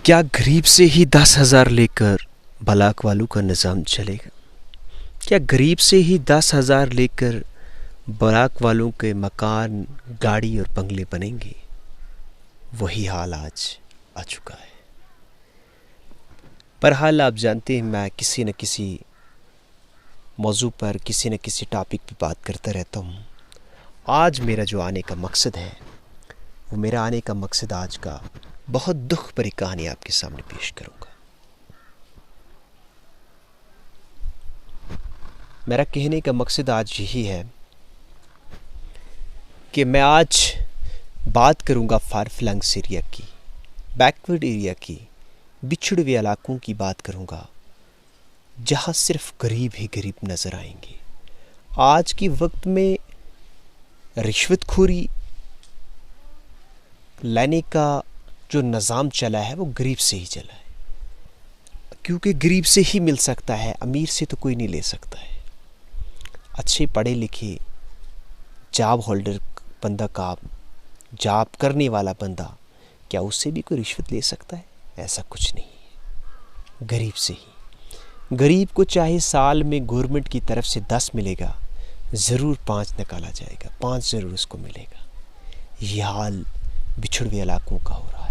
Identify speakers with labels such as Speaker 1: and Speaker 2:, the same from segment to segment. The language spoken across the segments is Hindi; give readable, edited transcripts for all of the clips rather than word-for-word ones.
Speaker 1: क्या गरीब से ही 10,000 लेकर बलाक वालों का निज़ाम चलेगा? क्या गरीब से ही 10,000 लेकर बलाक वालों के मकान, गाड़ी और बंगले बनेंगे? वही हाल आज आ चुका है। बहरहाल आप जानते हैं, मैं किसी न किसी मौजू पर, किसी न किसी टॉपिक पे बात करता रहता हूँ। आज मेरा जो आने का मकसद है, वो मेरा आने का मकसद आज का बहुत दुख भरी कहानी आपके सामने पेश करूँगा। मेरा कहने का मकसद आज यही है कि मैं आज बात करूँगा फार फ्लंग एरिया की, बैकवर्ड एरिया की, बिछड़े हुए इलाकों की बात करूँगा, जहाँ सिर्फ गरीब ही गरीब नज़र आएंगे। आज के वक्त में रिश्वतखोरी लेने का जो निज़ाम चला है वो गरीब से ही चला है, क्योंकि गरीब से ही मिल सकता है, अमीर से तो कोई नहीं ले सकता है। अच्छे पढ़े लिखे जॉब होल्डर बंदा का, जॉब करने वाला बंदा, क्या उससे भी कोई रिश्वत ले सकता है? ऐसा कुछ नहीं है। गरीब से ही, गरीब को चाहे साल में गवर्नमेंट की तरफ से 10 मिलेगा, ज़रूर 5 निकाला जाएगा, 5 ज़रूर उसको मिलेगा। ये हाल बिछड़े हुए इलाकों का हो रहा है।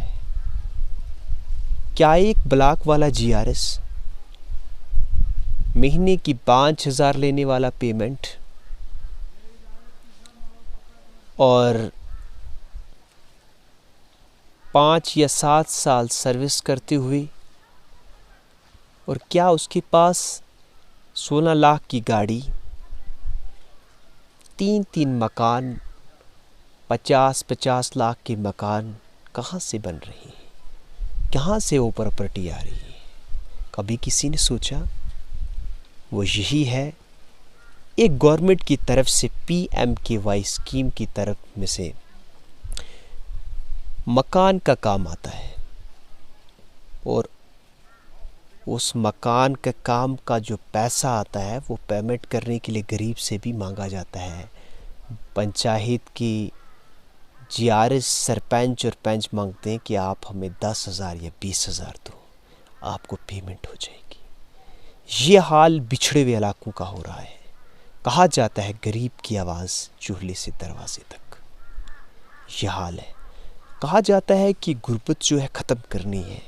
Speaker 1: क्या एक ब्लॉक वाला GRS महीने की 5,000 लेने वाला पेमेंट और 5 या 7 साल सर्विस करते हुए, और क्या उसके पास 16 लाख की गाड़ी, 3 मकान, 50 लाख के मकान कहाँ से बन रहे हैं? कहाँ से वो प्रॉपर्टी आ रही है? कभी किसी ने सोचा? वो यही है, एक गवर्नमेंट की तरफ से PMKY स्कीम की तरफ में से मकान का काम आता है, और उस मकान के काम का जो पैसा आता है वो पेमेंट करने के लिए गरीब से भी मांगा जाता है। पंचायत की GRS सरपंच और पंच मांगते हैं कि आप हमें 10,000 या 20,000 दो, आपको पेमेंट हो जाएगी। ये हाल बिछड़े हुए इलाकों का हो रहा है। कहा जाता है गरीब की आवाज़ चूल्हे से दरवाजे तक, यह हाल है। कहा जाता है कि गुर्बत जो है ख़त्म करनी है।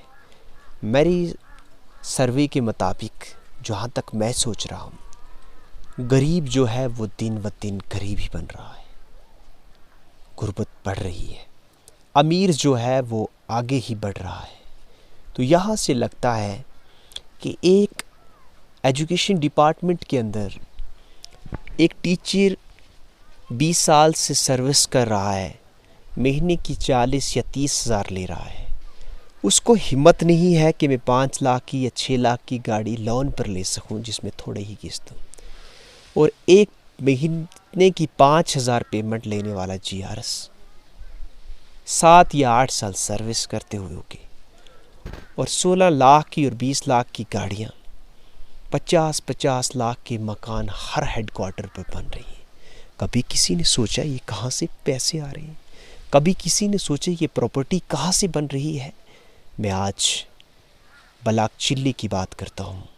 Speaker 1: मेरी सर्वे के मुताबिक, जहाँ तक मैं सोच रहा हूँ, गरीब जो है वो दिन ब दिन गरीब ही बन रहा है, गुर्बत बढ़ रही है। अमीर जो है वो आगे ही बढ़ रहा है। तो यहाँ से लगता है कि एक एजुकेशन डिपार्टमेंट के अंदर एक टीचर 20 साल से सर्विस कर रहा है, महीने की 40 या 30,000 ले रहा है। उसको हिम्मत नहीं है कि मैं 5 लाख की या 6 लाख की गाड़ी लोन पर ले सकूं, जिसमें थोड़े ही किस्त हो, और एक महीने की 5,000 पेमेंट लेने वाला GRS 7 या 8 साल सर्विस करते हुए होगी, और 16 लाख की और 20 लाख की गाड़ियाँ, 50 लाख के मकान हर हेडक्वार्टर पर बन रही हैं। कभी किसी ने सोचा ये कहाँ से पैसे आ रहे हैं? कभी किसी ने सोचा ये प्रॉपर्टी कहाँ से बन रही है? मैं आज बलाक चिल्ली की बात करता हूँ।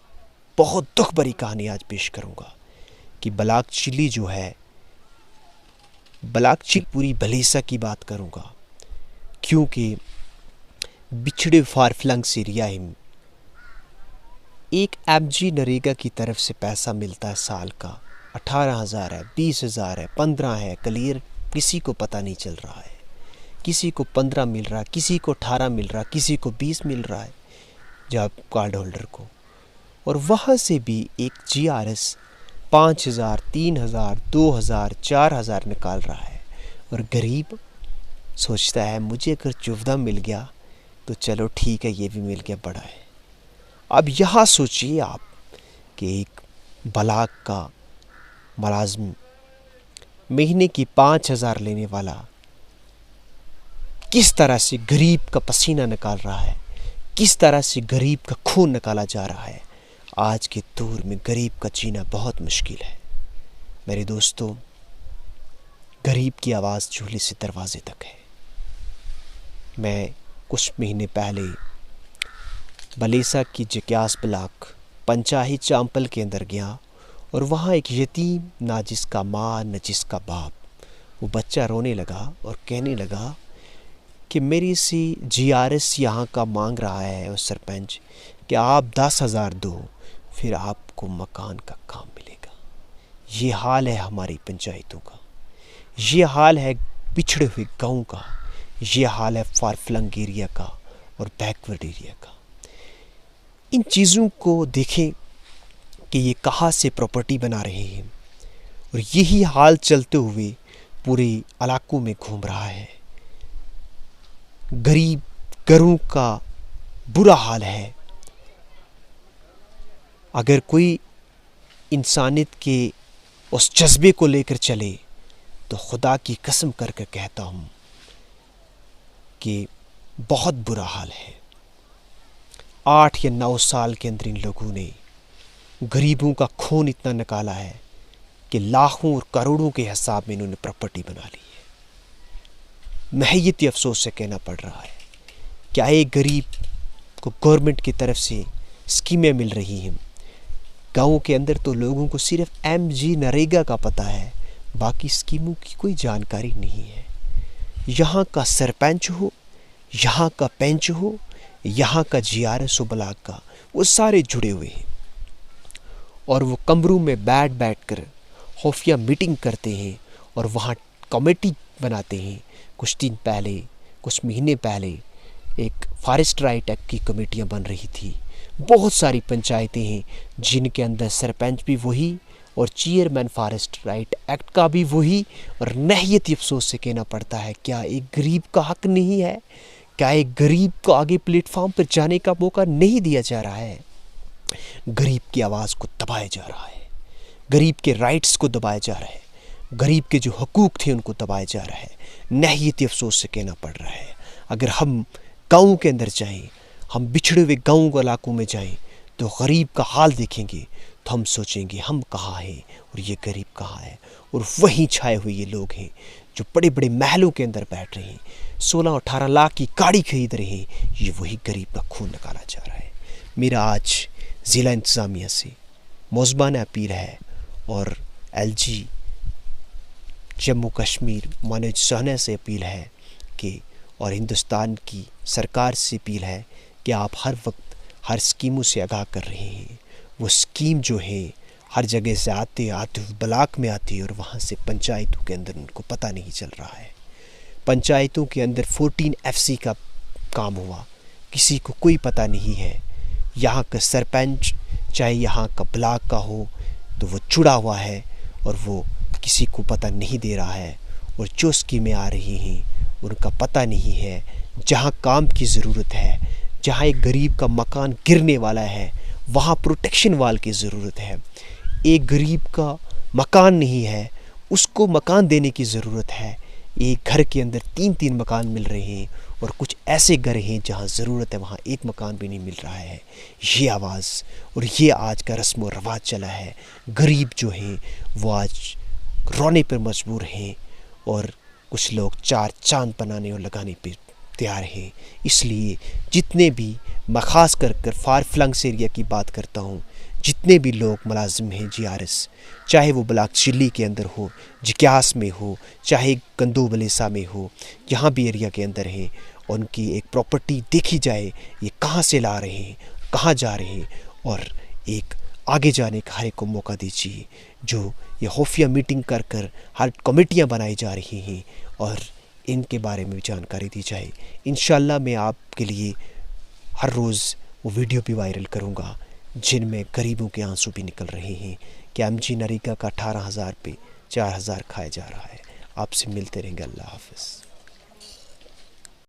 Speaker 1: बहुत दुख भरी कहानी आज पेश करूँगा कि बलाक चिल्ली जो है, बलाक चिल्ली पूरी भलीसा की बात करूँगा, क्योंकि बिछड़े फार फ्लंग एरिया में एक MG नरेगा की तरफ से पैसा मिलता है साल का 18,000 है, 20,000 है, 15 है, क्लियर किसी को पता नहीं चल रहा है। किसी को 15 मिल रहा है, किसी को 18 मिल रहा है, किसी को 20 मिल रहा है जॉब कार्ड होल्डर को, और वहाँ से भी एक GRS 5,000, 3,000, 2,000, 4,000 निकाल रहा है। और गरीब सोचता है मुझे अगर 14 मिल गया तो चलो ठीक है, ये भी मिल गया, बड़ा है। अब यहाँ सोचिए आप कि एक बलाक का मुलाजिम महीने की 5,000 लेने वाला किस तरह से गरीब का पसीना निकाल रहा है, किस तरह से गरीब का खून निकाला जा रहा है। आज के दौर में गरीब का जीना बहुत मुश्किल है मेरे दोस्तों। गरीब की आवाज़ चूल्हे से दरवाजे तक है। मैं कुछ महीने पहले बलेसा की जक्यास ब्लॉक पंचायत चांपल के अंदर गया और वहाँ एक यतीम, ना जिसका माँ न जिसका बाप, वो बच्चा रोने लगा और कहने लगा कि मेरी सी GRS यहाँ का मांग रहा है और सरपंच कि आप 10,000 दो, फिर आपको मकान का काम मिलेगा। ये हाल है हमारी पंचायतों का, ये हाल है पिछड़े हुए गाँव का, ये हाल है फार फ्लंग एरिया का और बैकवर्ड एरिया का। इन चीज़ों को देखें कि ये कहाँ से प्रॉपर्टी बना रहे हैं, और यही हाल चलते हुए पूरे इलाकों में घूम रहा है। गरीब घरों का बुरा हाल है। अगर कोई इंसानियत के उस जज्बे को लेकर चले तो खुदा की कसम करके कहता हूँ कि बहुत बुरा हाल है। 8 या 9 साल के अंदर इन लोगों ने गरीबों का खून इतना निकाला है कि लाखों और करोड़ों के हिसाब में इन्होंने प्रॉपर्टी बना ली है। महयती अफसोस से कहना पड़ रहा है, क्या एक गरीब को गवर्नमेंट की तरफ से स्कीमें मिल रही हैं। गाँव के अंदर तो लोगों को सिर्फ MG नरेगा का पता है, बाकी स्कीमों की कोई जानकारी नहीं है। यहाँ का सरपंच हो, यहाँ का पंच हो, यहाँ का GRS हो ब्लॉक का, वो सारे जुड़े हुए हैं और वो कमरों में बैठ कर खुफिया मीटिंग करते हैं और वहाँ कमेटी बनाते हैं। कुछ दिन पहले, कुछ महीने पहले एक फॉरेस्ट राइट एक्ट की कमेटियाँ बन रही थी। बहुत सारी पंचायतें हैं जिनके अंदर सरपंच भी वही और चेयरमैन फॉरेस्ट राइट एक्ट का भी वही, और नहयत अफसोस से कहना पड़ता है, क्या एक गरीब का हक नहीं है? क्या एक गरीब को आगे प्लेटफॉर्म पर जाने का मौका नहीं दिया जा रहा है? गरीब की आवाज़ को दबाया जा रहा है, गरीब के राइट्स को दबाया जा रहा है, गरीब के जो हकूक़ थे उनको दबाया जा रहा है। नहयत अफसोस से कहना पड़ रहा है। अगर हम गाँव के अंदर जाएं, हम बिछड़े हुए गाँव के इलाकों में जाएं, तो गरीब का हाल देखेंगे तो हम सोचेंगे हम कहाँ हैं और ये गरीब कहाँ है। और वहीं छाए हुए ये लोग हैं जो बड़े बड़े महलों के अंदर बैठ रहे हैं, 16-18 लाख की गाड़ी खरीद रहे हैं। ये वही गरीब का खून निकाला जा रहा है। मेरा आज ज़िला इंतज़ामिया से मौज़बाना अपील है और LG जम्मू कश्मीर मनोज सिन्हा से अपील है कि, और हिंदुस्तान की सरकार से अपील है कि आप हर वक्त हर स्कीमों से आगाह कर रहे हैं। वो स्कीम जो है हर जगह से आते ब्लॉक में आती है और वहाँ से पंचायतों के अंदर उनको पता नहीं चल रहा है। पंचायतों के अंदर 14 FC का काम हुआ, किसी को कोई पता नहीं है। यहाँ का सरपंच चाहे यहाँ का ब्लॉक का हो तो वो जुड़ा हुआ है और वो किसी को पता नहीं दे रहा है। और जो स्कीमें आ रही हैं उनका पता नहीं है। जहाँ काम की ज़रूरत है, जहाँ एक गरीब का मकान गिरने वाला है, वहाँ प्रोटेक्शन वाल की ज़रूरत है। एक गरीब का मकान नहीं है, उसको मकान देने की ज़रूरत है। एक घर के अंदर 3-3 मकान मिल रहे हैं और कुछ ऐसे घर हैं जहाँ ज़रूरत है वहाँ एक मकान भी नहीं मिल रहा है। ये आवाज़ और ये आज का रस्म व रवाज चला है। गरीब जो हैं वो आज रोने पर मजबूर हैं और कुछ लोग 4 चांद बनाने और लगाने पर तैयार हैं। इसलिए जितने भी, मैं ख़ास कर फार फ्लंग एरिया की बात करता हूँ, जितने भी लोग मुलाजिम हैं GRS, चाहे वो ब्लॉक चिल्ली के अंदर हो, जक्यास में हो, चाहे गंदो बलेसा में हो, जहाँ भी एरिया के अंदर हैं, उनकी एक प्रॉपर्टी देखी जाए, ये कहाँ से ला रहे हैं, कहाँ जा रहे हैं, और एक आगे जाने का हर एक को मौका दीजिए। जो ये खुफिया मीटिंग कर हर कमेटियाँ बनाई जा रही हैं और इनके बारे में भी जानकारी दी जाए। इंशाल्लाह मैं आपके लिए हर रोज़ वो वीडियो भी वायरल करूँगा जिनमें गरीबों के आंसू भी निकल रहे हैं कि MG नरेगा का 18,000 पे 4,000 खाया जा रहा है। आपसे मिलते रहेंगे। अल्लाह हाफ़िज़।